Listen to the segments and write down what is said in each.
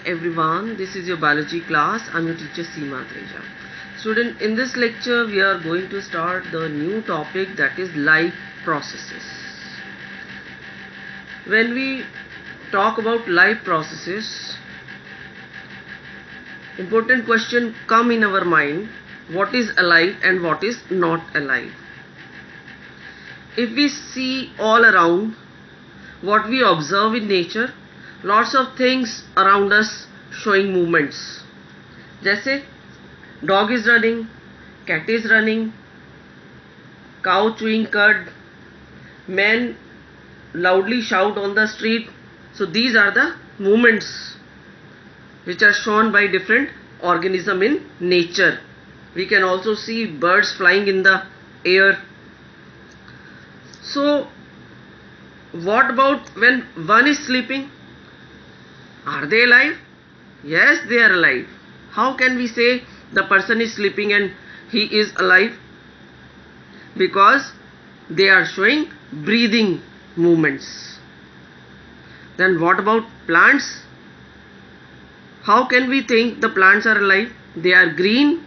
everyone, this is your biology class. I'm your teacher Seema Treja. Student, in this lecture we are going to start the new topic, that is life processes. When we talk about life processes, important question come in our mind: what is alive and what is not alive? If we see all around, what we observe in nature, lots of things around us showing movements. जैसे dog is running, cat is running, cow chewing cud, men loudly shout on the street. So these are the movements which are shown by different organism in nature. We can also see birds flying in the air. So what about when one is sleeping? Are they alive? Yes, they are alive. How can we say the person is sleeping and he is alive? Because they are showing breathing movements. Then what about plants? How can we think the plants are alive? They are green.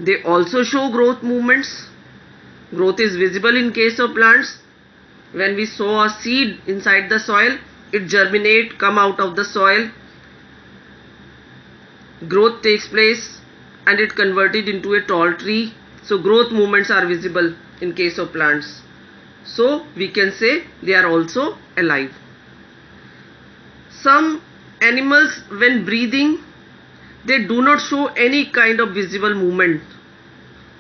They also show growth movements. Growth is visible in case of plants. When we sow a seed inside the soil, it germinates, come out of the soil. Growth takes place and it converted into a tall tree. So growth movements are visible in case of plants. So we can say they are also alive. Some animals, when breathing, they do not show any kind of visible movement.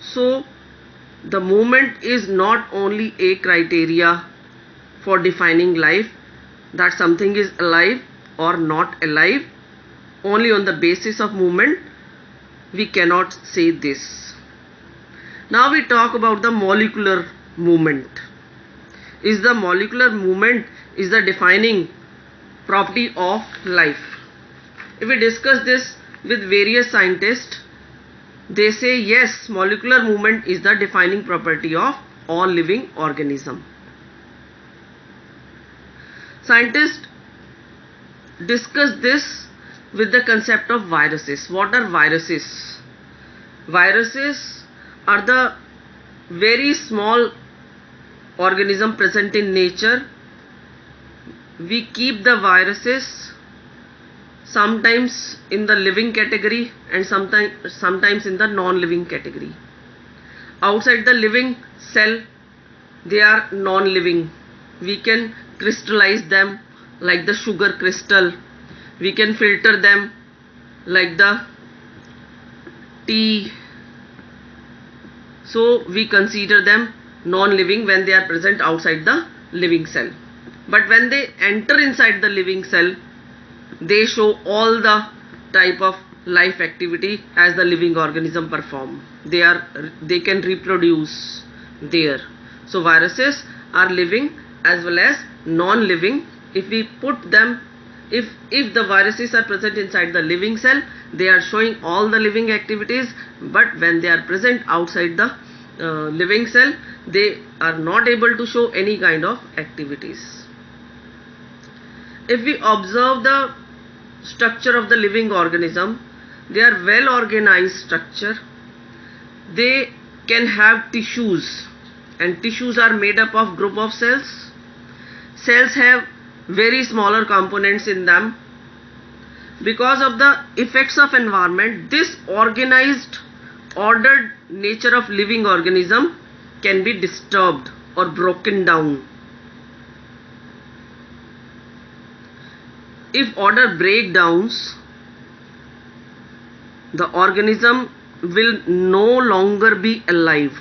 So the movement is not only a criteria for defining life, that something is alive or not alive. Only on the basis of movement we cannot say this. Now we talk about the molecular movement. Is the molecular movement is the defining property of life? If we discuss this with various scientists, they say yes, molecular movement is the defining property of all living organism. Scientists discuss this with the concept of viruses. What are viruses? Viruses are the very small organism present in nature. We keep the viruses sometimes in the living category and sometimes in the non-living category. Outside the living cell, they are non-living. We can crystallize them like the sugar crystal. We can filter them like the tea. So we consider them non-living when they are present outside the living cell. But when they enter inside the living cell, they show all the type of life activity as the living organism perform. They can reproduce there. So viruses are living as well as non-living. If we put them, if the viruses are present inside the living cell, they are showing all the living activities, but when they are present outside the living cell, they are not able to show any kind of activities. If we observe the structure of the living organism, they are well organized structure. They can have tissues, and tissues are made up of group of cells. Cells have very smaller components in them. Because of the effects of environment, this organized, ordered nature of living organism can be disturbed or broken down. If order breakdowns, the organism will no longer be alive.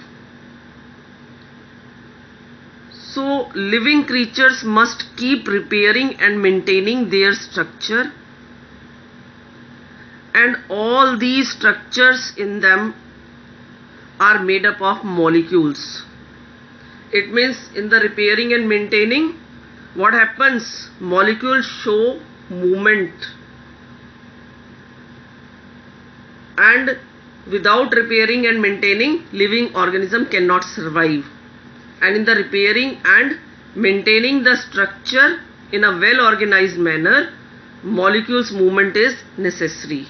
So living creatures must keep repairing and maintaining their structure, and all these structures in them are made up of molecules. It means in the repairing and maintaining, what happens? Molecules show movement, and without repairing and maintaining, living organism cannot survive. And in the repairing and maintaining the structure in a well organized manner, molecules movement is necessary.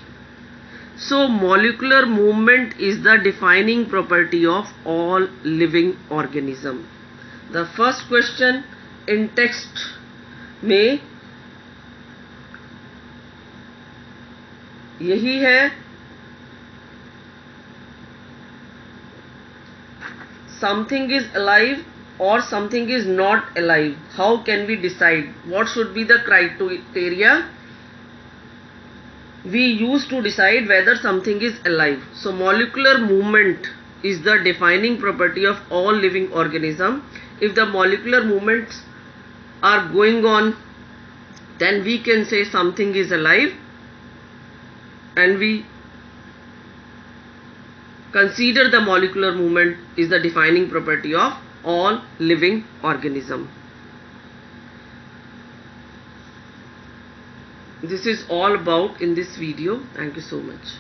So molecular movement is the defining property of all living organism. The first question in text में यही है, something is alive or something is not alive. How can we decide? What should be the criteria we use to decide whether something is alive? So molecular movement is the defining property of all living organism. If the molecular movements are going on, then we can say something is alive, and we consider the molecular movement is the defining property of all living organism. This is all about in this video. Thank you so much.